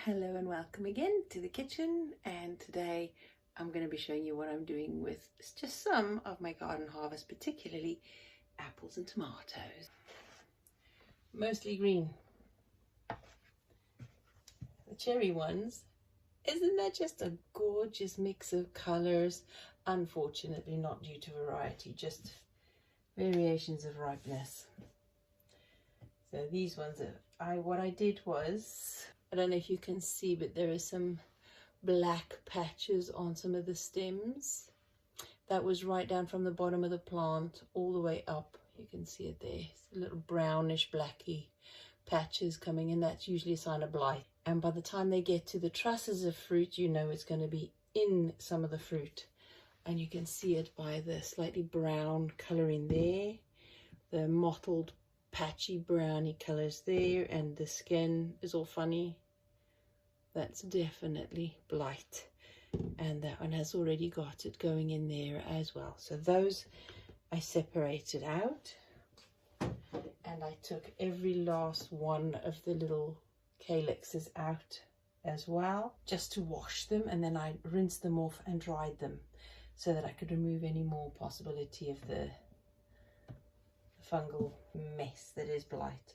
Hello and welcome again to the kitchen, and today I'm going to be showing you what I'm doing with just some of my garden harvest, particularly apples and tomatoes. Mostly green. The cherry ones, isn't that just a gorgeous mix of colours? Unfortunately not due to variety, just variations of ripeness. So these ones, what I did was, I don't know if you can see, but there are some black patches on some of the stems. That was right down from the bottom of the plant all the way up. You can see it there. It's a little brownish blacky patches coming in. That's usually a sign of blight. And by the time they get to the trusses of fruit, you know it's going to be in some of the fruit. And you can see it by the slightly brown colouring there, the mottled patchy browny colours there, and the skin is all funny. That's definitely blight, and that one has already got it going in there as well. So those I separated out, and I took every last one of the little calyxes out as well, just to wash them, and then I rinsed them off and dried them so that I could remove any more possibility of the fungal mess that is blight.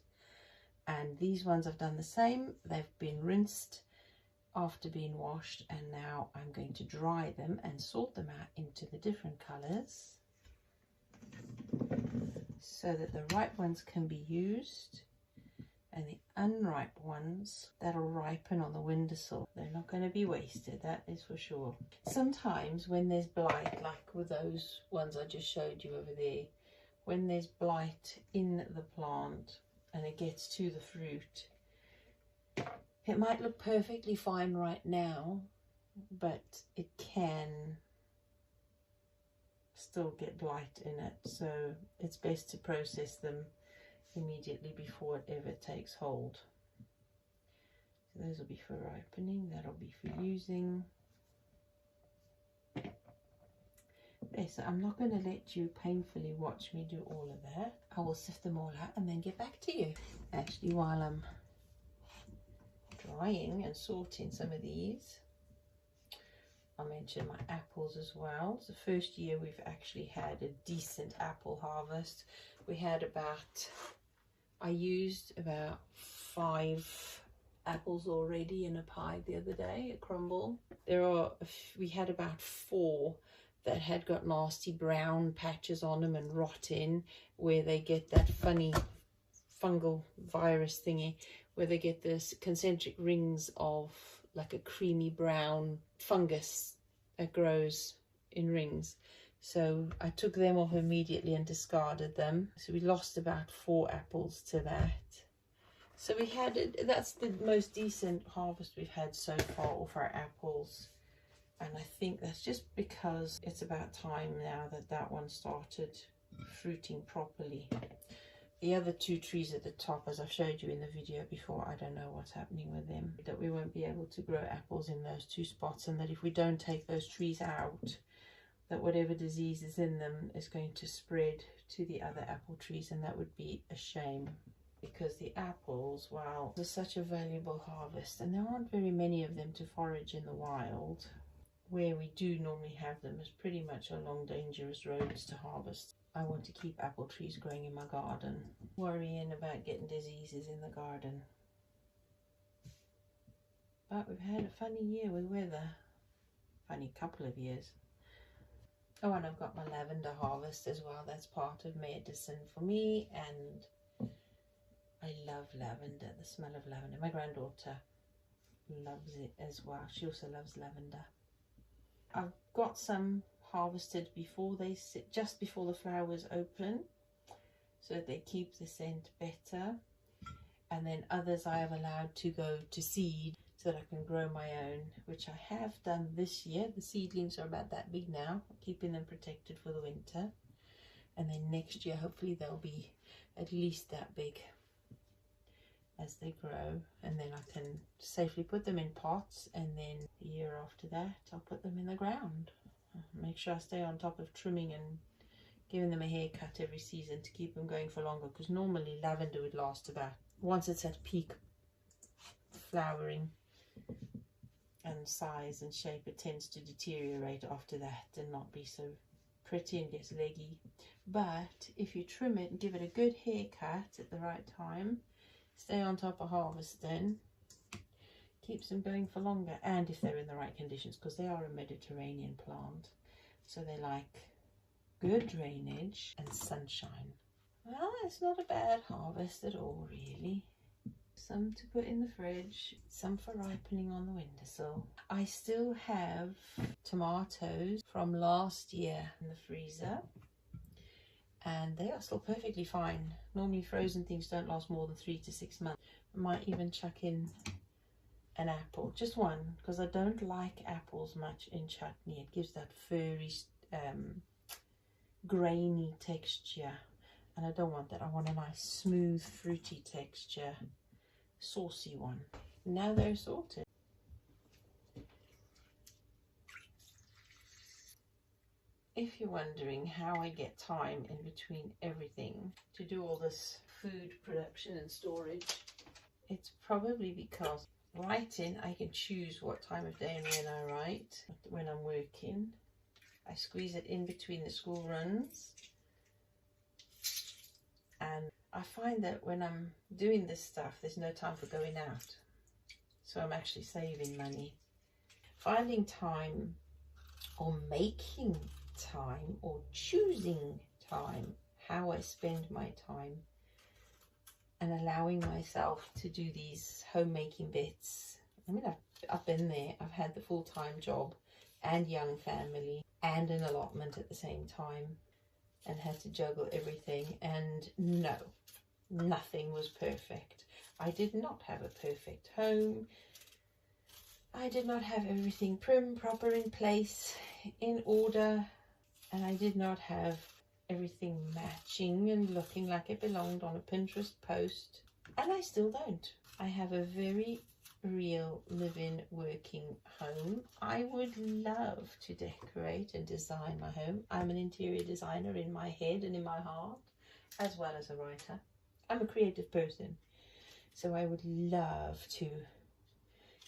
And these ones I've done the same. They've been rinsed after being washed, and now I'm going to dry them and sort them out into the different colors so that the ripe ones can be used and the unripe ones that'll ripen on the windowsill. They're not going to be wasted, that is for sure. Sometimes when there's blight, like with those ones I just showed you over there, when there's blight in the plant and it gets to the fruit, it might look perfectly fine right now, but it can still get blight in it. So it's best to process them immediately before it ever takes hold. So those will be for ripening, that'll be for using. Okay, so I'm not going to let you painfully watch me do all of that. I will sift them all out and then get back to you. Actually, while I'm drying and sorting some of these, I'll mention my apples as well. It's the first year we've actually had a decent apple harvest. We had I used about 5 apples already in a pie the other day, a crumble. We had about 4 that had got nasty brown patches on them and rot in, where they get that funny fungal virus thingy, where they get this concentric rings of like a creamy brown fungus that grows in rings. So I took them off immediately and discarded them. So we lost about 4 apples to that. So that's the most decent harvest we've had so far of our apples. And I think that's just because it's about time now that that one started fruiting properly. The other 2 trees at the top, as I've showed you in the video before, I don't know what's happening with them. That we won't be able to grow apples in those 2 spots, and that if we don't take those trees out, that whatever disease is in them is going to spread to the other apple trees, and that would be a shame. Because the apples, wow, they're such a valuable harvest, and there aren't very many of them to forage in the wild. Where we do normally have them is pretty much along dangerous roads to harvest. I want to keep apple trees growing in my garden, worrying about getting diseases in the garden. But we've had a funny year with weather, funny couple of years. Oh, and I've got my lavender harvest as well. That's part of medicine for me, and I love lavender, the smell of lavender. My granddaughter loves it as well. She also loves lavender. I've got some harvested before they sit, just before the flowers open, so that they keep the scent better. And then others I have allowed to go to seed so that I can grow my own, which I have done this year. The seedlings are about that big now, keeping them protected for the winter. And then next year, hopefully they'll be at least that big as they grow, and then I can safely put them in pots, and then the year after that I'll put them in the ground. Make sure I stay on top of trimming and giving them a haircut every season to keep them going for longer, because normally lavender would last about, once it's at peak flowering, and size and shape, it tends to deteriorate after that and not be so pretty and gets leggy. But if you trim it and give it a good haircut at the right time, stay on top of harvesting, keeps them going for longer. And if they're in the right conditions, because they are a Mediterranean plant, so they like good drainage and sunshine. Well, it's not a bad harvest at all, really. Some to put in the fridge, some for ripening on the windowsill. I still have tomatoes from last year in the freezer, and they are still perfectly fine. Normally frozen things don't last more than 3 to 6 months. I might even chuck in an apple, just one, because I don't like apples much in chutney. It gives that furry, grainy texture, and I don't want that. I want a nice smooth fruity texture, saucy one. Now they're sorted. If you're wondering how I get time in between everything to do all this food production and storage, it's probably because writing, I can choose what time of day and when I write. When I'm working, I squeeze it in between the school runs, and I find that when I'm doing this stuff, there's no time for going out, so I'm actually saving money. Finding time, or making time, or choosing time, how I spend my time, and allowing myself to do these homemaking bits. I mean, I've been there. I've had the full-time job and young family and an allotment at the same time, and had to juggle everything, and no, nothing was perfect. I did not have a perfect home. I did not have everything prim, proper, in place, in order, and I did not have everything matching and looking like it belonged on a Pinterest post, and I still don't. I have a very real living, working home. I would love to decorate and design my home. I'm an interior designer in my head and in my heart, as well as a writer. I'm a creative person, so I would love to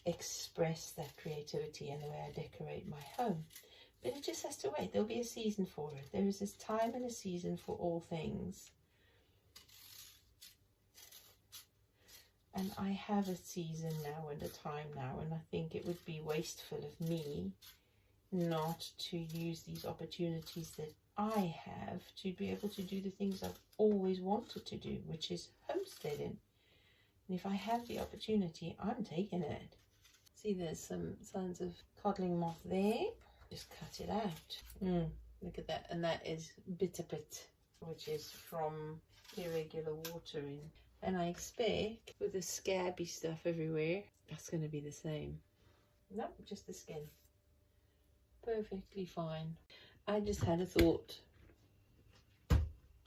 express that creativity in the way I decorate my home. But it just has to wait. There'll be a season for it. There is this time and a season for all things. And I have a season now and a time now, and I think it would be wasteful of me not to use these opportunities that I have to be able to do the things I've always wanted to do, which is homesteading. And if I have the opportunity, I'm taking it. See, there's some signs of codling moth there. Just cut it out. Look at that. And that is bitterpit, which is from irregular watering. And I expect with the scabby stuff everywhere, that's going to be the same. Nope, just the skin. Perfectly fine. I just had a thought,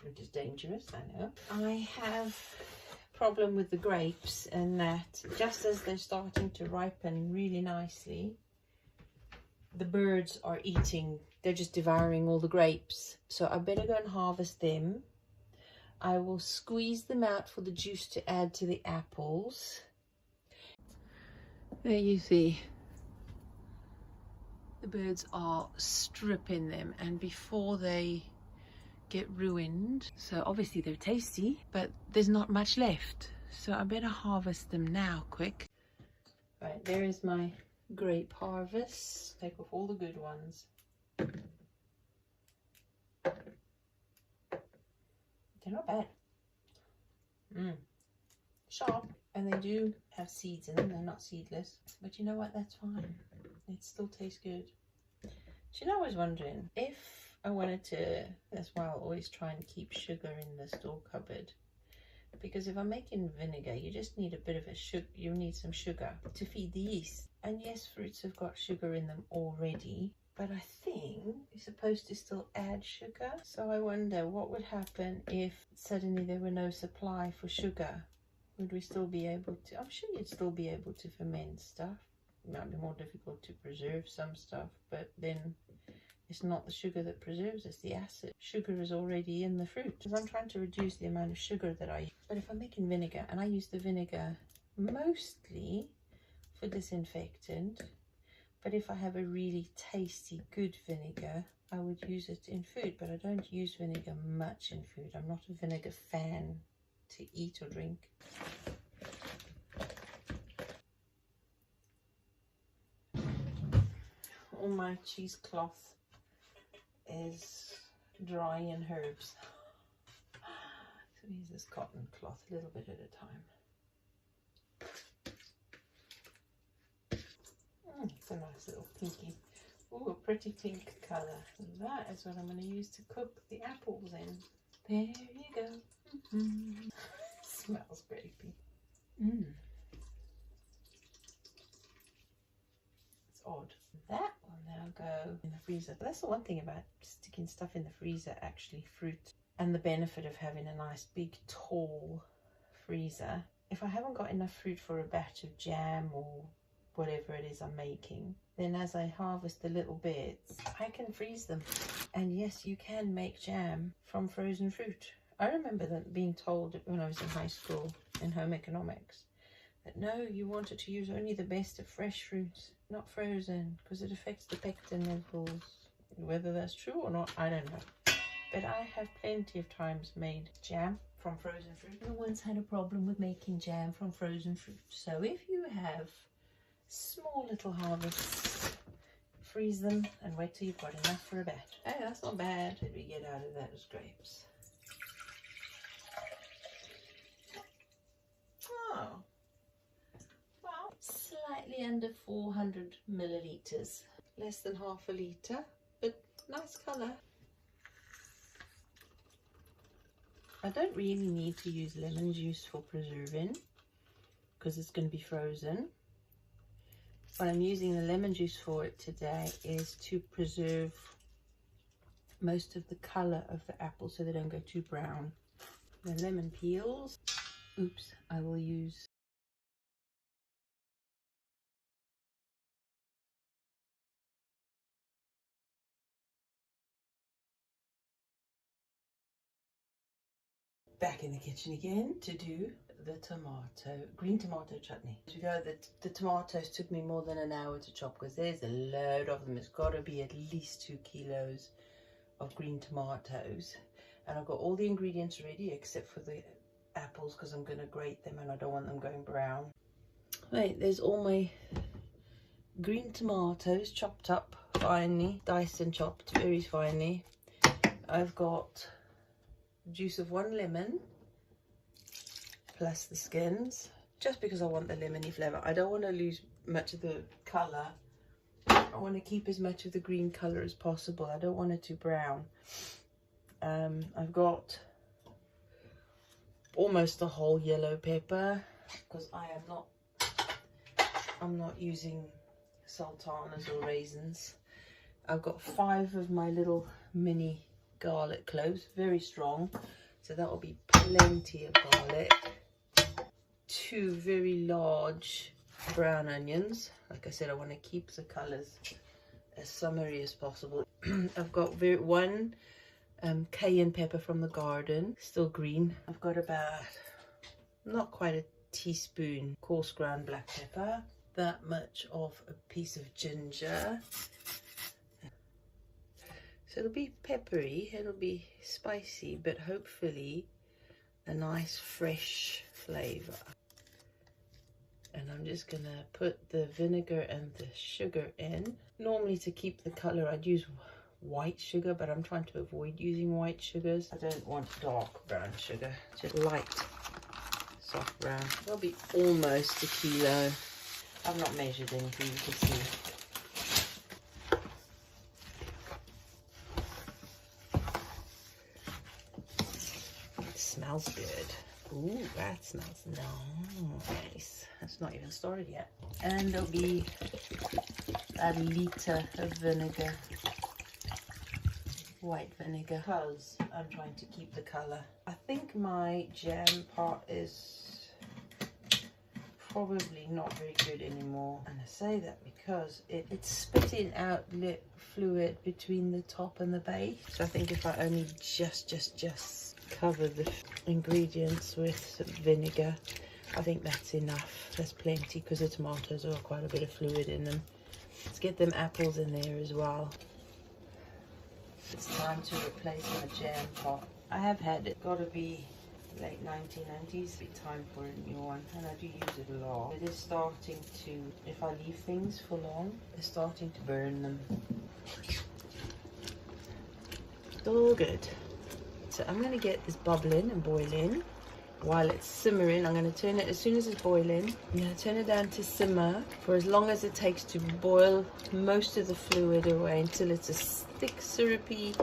which is dangerous, I know. I have a problem with the grapes, and that just as they're starting to ripen really nicely, the birds are eating. They're just devouring all the grapes. So I better go and harvest them. I will squeeze them out for the juice to add to the apples. There you see. The birds are stripping them, and before they get ruined, so obviously they're tasty, but there's not much left. So I better harvest them now, quick. Right, there is my grape harvest. Take off all the good ones. They're not bad. Sharp, and they do have seeds in them. They're not seedless, but you know what, that's fine. It still tastes good. Do you know, I was wondering if I wanted to, that's why I'll always try and keep sugar in the store cupboard, because if I'm making vinegar, you just need a bit of a sugar. You need some sugar to feed the yeast. And yes, fruits have got sugar in them already, but I think you're supposed to still add sugar. So I wonder what would happen if suddenly there were no supply for sugar. Would we still be able to? I'm sure you'd still be able to ferment stuff. It might be more difficult to preserve some stuff, but then it's not the sugar that preserves, it's the acid. Sugar is already in the fruit. Because I'm trying to reduce the amount of sugar that I use. But if I'm making vinegar, and I use the vinegar mostly for disinfectant, but if I have a really tasty, good vinegar, I would use it in food, but I don't use vinegar much in food. I'm not a vinegar fan to eat or drink. All my cheesecloth is dry in herbs. So use this cotton cloth a little bit at a time. It's a nice little pinky. Ooh, a pretty pink colour. That is what I'm going to use to cook the apples in. There you go. Smells grapey. It's odd. That will now go in the freezer. But that's the one thing about sticking stuff in the freezer, actually, fruit. And the benefit of having a nice big tall freezer. If I haven't got enough fruit for a batch of jam or whatever it is I'm making, then as I harvest the little bits, I can freeze them. And yes, you can make jam from frozen fruit. I remember that being told when I was in high school in home economics that no, you wanted to use only the best of fresh fruits, not frozen, because it affects the pectin levels. Whether that's true or not, I don't know. But I have plenty of times made jam from frozen fruit. No one's had a problem with making jam from frozen fruit. So if you have small little harvests, freeze them and wait till you've got enough for a batch. Hey, that's not bad. What did we get out of those grapes? Oh, well, slightly under 400 millilitres, less than half a litre, but nice colour. I don't really need to use lemon juice for preserving because it's going to be frozen. What I'm using the lemon juice for it today is to preserve most of the colour of the apple so they don't go too brown. The lemon peels, oops, I will use back in the kitchen again to do the green tomato chutney. To go, the tomatoes took me more than an hour to chop because there's a load of them. It's got to be at least 2 kilos of green tomatoes, and I've got all the ingredients ready except for the apples because I'm going to grate them and I don't want them going brown. Right, there's all my green tomatoes chopped up finely, diced and chopped very finely. I've got juice of 1 lemon plus the skins, just because I want the lemony flavour. I don't want to lose much of the colour. I want to keep as much of the green colour as possible. I don't want it too brown. I've got almost a whole yellow pepper because I'm not using sultanas or raisins. I've got 5 of my little mini garlic cloves, very strong, so that will be plenty of garlic. 2 very large brown onions. Like I said, I want to keep the colours as summery as possible. I've got 1 cayenne pepper from the garden, still green. I've got about not quite a teaspoon coarse ground black pepper, that much of a piece of ginger. So it'll be peppery, it'll be spicy, but hopefully a nice fresh flavour. And I'm just gonna put the vinegar and the sugar in. Normally to keep the colour I'd use white sugar, but I'm trying to avoid using white sugars. I don't want dark brown sugar, just light soft brown. That'll be almost a kilo. I've not measured anything, you can see. Smells good. Ooh, that smells nice. It's not even started yet. And there'll be a litre of vinegar, white vinegar, because I'm trying to keep the colour. I think my jam part is probably not very good anymore, and I say that because it's spitting out fluid between the top and the base. So I think if I only just cover the ingredients with some vinegar, I think that's enough. That's plenty because the tomatoes have got quite a bit of fluid in them. Let's get them apples in there as well. It's time to replace my jam pot. I have had it. Got to be late 1990s. Be time for a new one, and I do use it a lot. It is starting to, if I leave things for long, they're starting to burn them. It's all good. So I'm going to get this bubbling and boiling. While it's simmering, I'm going to turn it, as soon as it's boiling, I'm going to turn it down to simmer for as long as it takes to boil most of the fluid away until it's a thick, syrupy,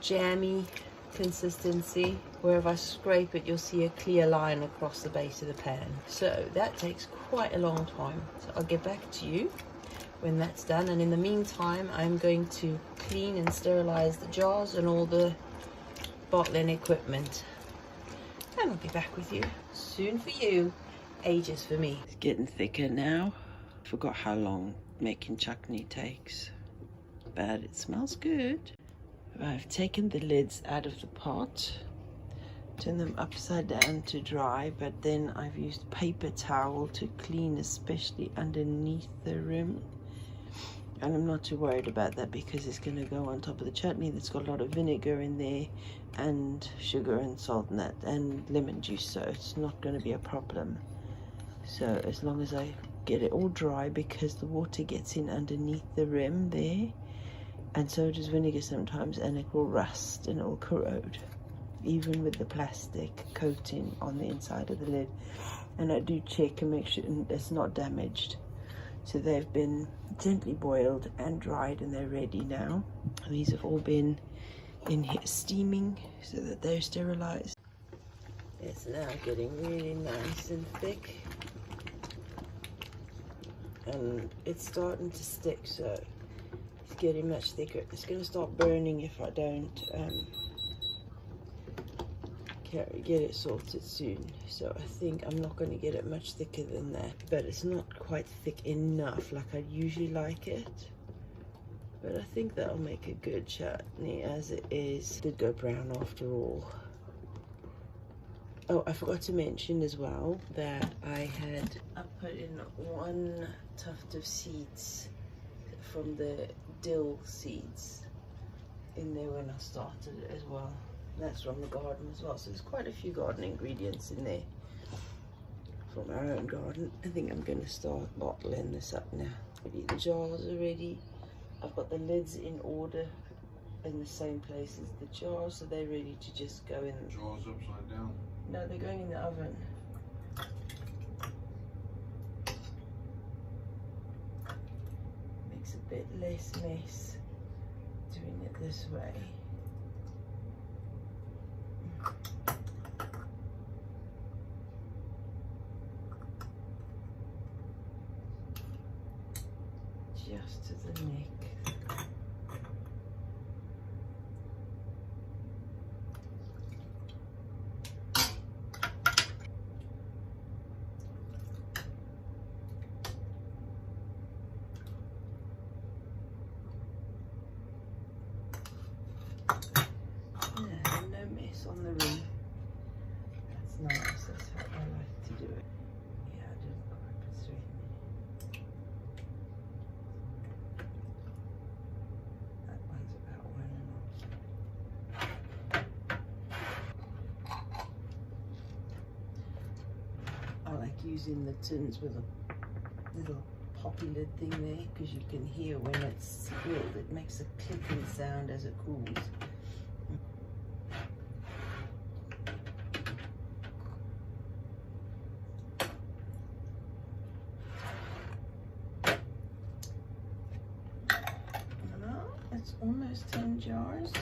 jammy consistency, where if I scrape it, you'll see a clear line across the base of the pan. So that takes quite a long time. So I'll get back to you when that's done. And in the meantime, I'm going to clean and sterilize the jars and all the bottling equipment. And I'll be back with you soon for you. Ages for me. It's getting thicker now. Forgot how long making chutney takes, but it smells good. I've taken the lids out of the pot, turned them upside down to dry, but then I've used paper towel to clean, especially underneath the rim. And I'm not too worried about that because it's going to go on top of the chutney that's got a lot of vinegar in there and sugar and salt and that and lemon juice, so it's not going to be a problem. So as long as I get it all dry, because the water gets in underneath the rim there, and so does vinegar sometimes, and it will rust and it will corrode even with the plastic coating on the inside of the lid. And I do check and make sure it's not damaged. So they've been gently boiled and dried and they're ready now. These have all been in here steaming so that they're sterilized. It's now getting really nice and thick, and it's starting to stick, so it's getting much thicker. It's going to start burning if I don't get it sorted soon. So I think I'm not going to get it much thicker than that, but it's not quite thick enough like I'd usually like it. But I think that'll make a good chutney as it is. It did go brown after all. Oh, I forgot to mention as well that I put in one tuft of seeds from the dill seeds in there when I started it as well. That's from the garden as well, so there's quite a few garden ingredients in there from our own garden. I think I'm going to start bottling this up now. The jars are ready. I've got the lids in order in the same place as the jars, so they're ready to just go in. Jars upside down? No, they're going in the oven. Makes a bit less mess doing it this way. Just to the neck. No mess on the rim. That's nice. That's how I like to do it. Yeah, I didn't quite put through in there. That one's about 1.5. I like using the tins with a little poppy lid thing there, because you can hear when it's filled. It makes a clicking sound as it cools. It's almost 10 jars.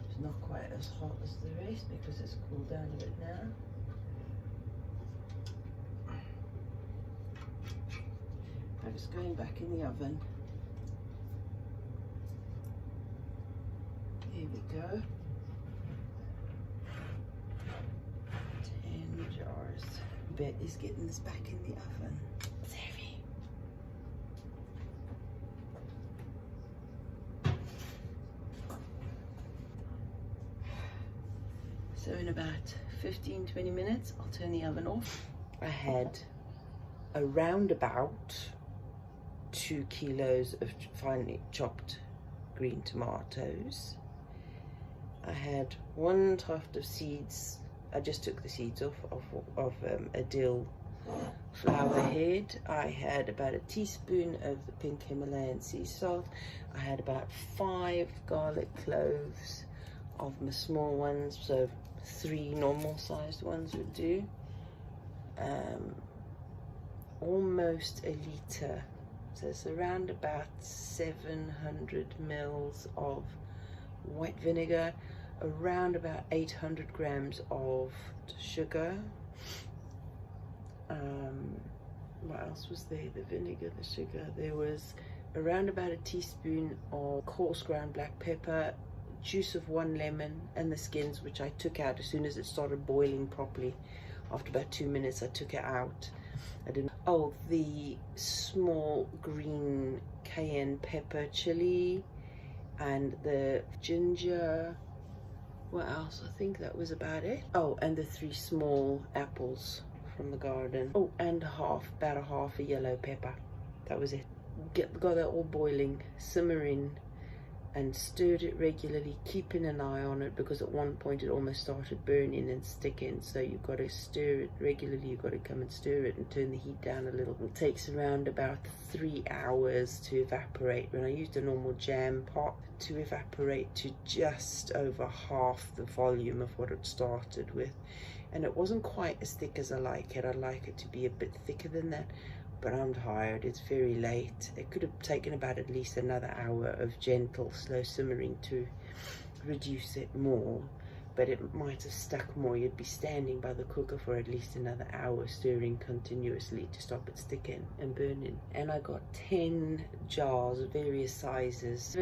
It's not quite as hot as the rest because it's cooled down a bit now. It's going back in the oven. Here we go. bit is getting this back in the oven. It's heavy. So in about 15-20 minutes, I'll turn the oven off. I had around about 2 kilos of finely chopped green tomatoes. I had 1 tuft of seeds. I just took the seeds off of a dill flower head. I had about a teaspoon of the pink Himalayan sea salt. I had about 5 garlic cloves of my small ones, so 3 normal sized ones would do. Almost a litre, so it's around about 700 mils of white vinegar, around about 800 grams of sugar. What else was there? The vinegar, the sugar. There was around about a teaspoon of coarse ground black pepper, juice of 1 lemon, and the skins, which I took out as soon as it started boiling properly. After about 2 minutes, I took it out. I didn't. Oh, the small green cayenne pepper chili, and the ginger. What else? I think that was about it. Oh, and the 3 small apples from the garden. Oh, and about a half a yellow pepper. That was it. Got that all boiling, simmering, and stirred it regularly, keeping an eye on it, because at one point it almost started burning and sticking, so you've got to stir it regularly. You've got to come and stir it and turn the heat down a little. It takes around about 3 hours to evaporate. When I used a normal jam pot, to evaporate to just over half the volume of what it started with. And it wasn't quite as thick as I like it. I'd like it to be a bit thicker than that, but I'm tired. It's very late. It could have taken about at least another hour of gentle, slow simmering to reduce it more, but it might have stuck more. You'd be standing by the cooker for at least another hour, stirring continuously to stop it sticking and burning. And I got 10 jars of various sizes.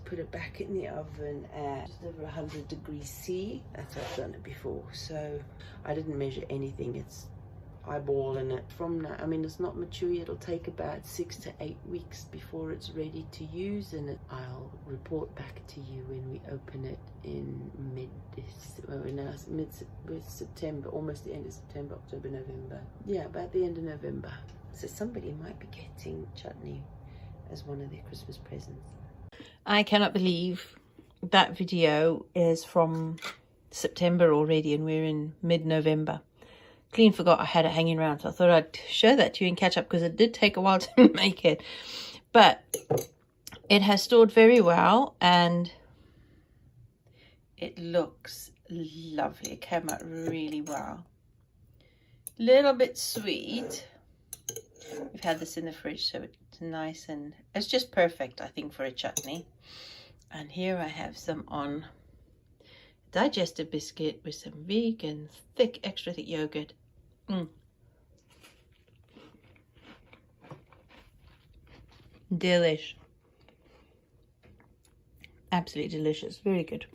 Put it back in the oven at just over 100 degrees C. That's how I've done it before. So I didn't measure anything. It's eyeballing it from now. I mean, it's not mature yet. It'll take about 6 to 8 weeks before it's ready to use, and I'll report back to you when we open it in mid-September, almost the end of September, October, November. Yeah, about the end of November. So somebody might be getting chutney as one of their Christmas presents. I cannot believe that video is from September already, and we're in mid-November. Clean forgot I had it hanging around, so I thought I'd show that to you and catch up, because it did take a while to make it, but it has stored very well and it looks lovely. It came out really well. Little bit sweet. We've had this in the fridge, so it's nice, and it's just perfect, I think, for a chutney. And here I have some on digestive biscuit with some vegan extra thick yogurt. Delish. Absolutely delicious. Very good.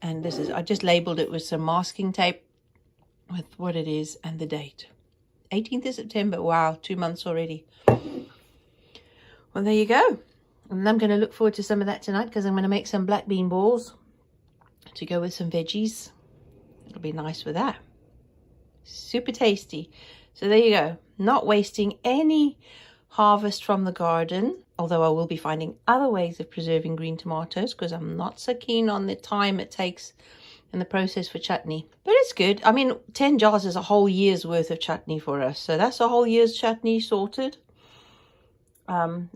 And this is, I just labeled it with some masking tape with what it is and the date. 18th of September. Wow, 2 months already. Well, there you go. And I'm going to look forward to some of that tonight, because I'm going to make some black bean balls to go with some veggies. It'll be nice with that. Super tasty. So there you go. Not wasting any harvest from the garden, although I will be finding other ways of preserving green tomatoes, because I'm not so keen on the time it takes in the process for chutney. But it's good. I mean, 10 jars is a whole year's worth of chutney for us, so that's a whole year's chutney sorted.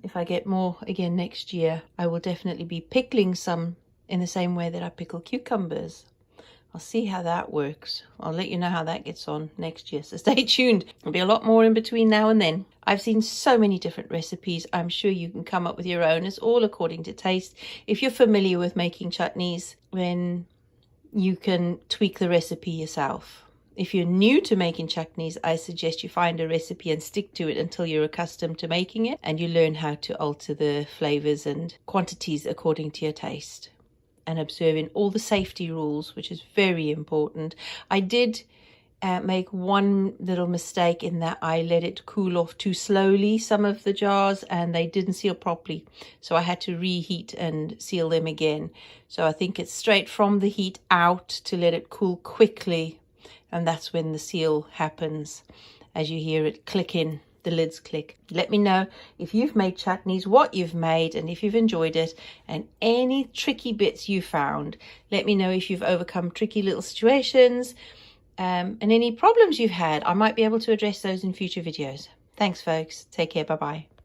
If I get more again next year, I will definitely be pickling some in the same way that I pickle cucumbers. I'll see how that works. I'll let you know how that gets on next year, so stay tuned. There'll be a lot more in between now and then. I've seen so many different recipes. I'm sure you can come up with your own. It's all according to taste. If you're familiar with making chutneys, then you can tweak the recipe yourself. If you're new to making chutneys, I suggest you find a recipe and stick to it until you're accustomed to making it, and you learn how to alter the flavors and quantities according to your taste, and observing all the safety rules, which is very important. I did make one little mistake in that I let it cool off too slowly, some of the jars, and they didn't seal properly. So I had to reheat and seal them again. So I think it's straight from the heat out to let it cool quickly. And that's when the seal happens, as you hear it click in. The lids click. Let me know if you've made chutneys, what you've made, and if you've enjoyed it, and any tricky bits you found. Let me know if you've overcome tricky little situations, and any problems you've had. I might be able to address those in future videos. Thanks, folks. Take care. Bye-bye.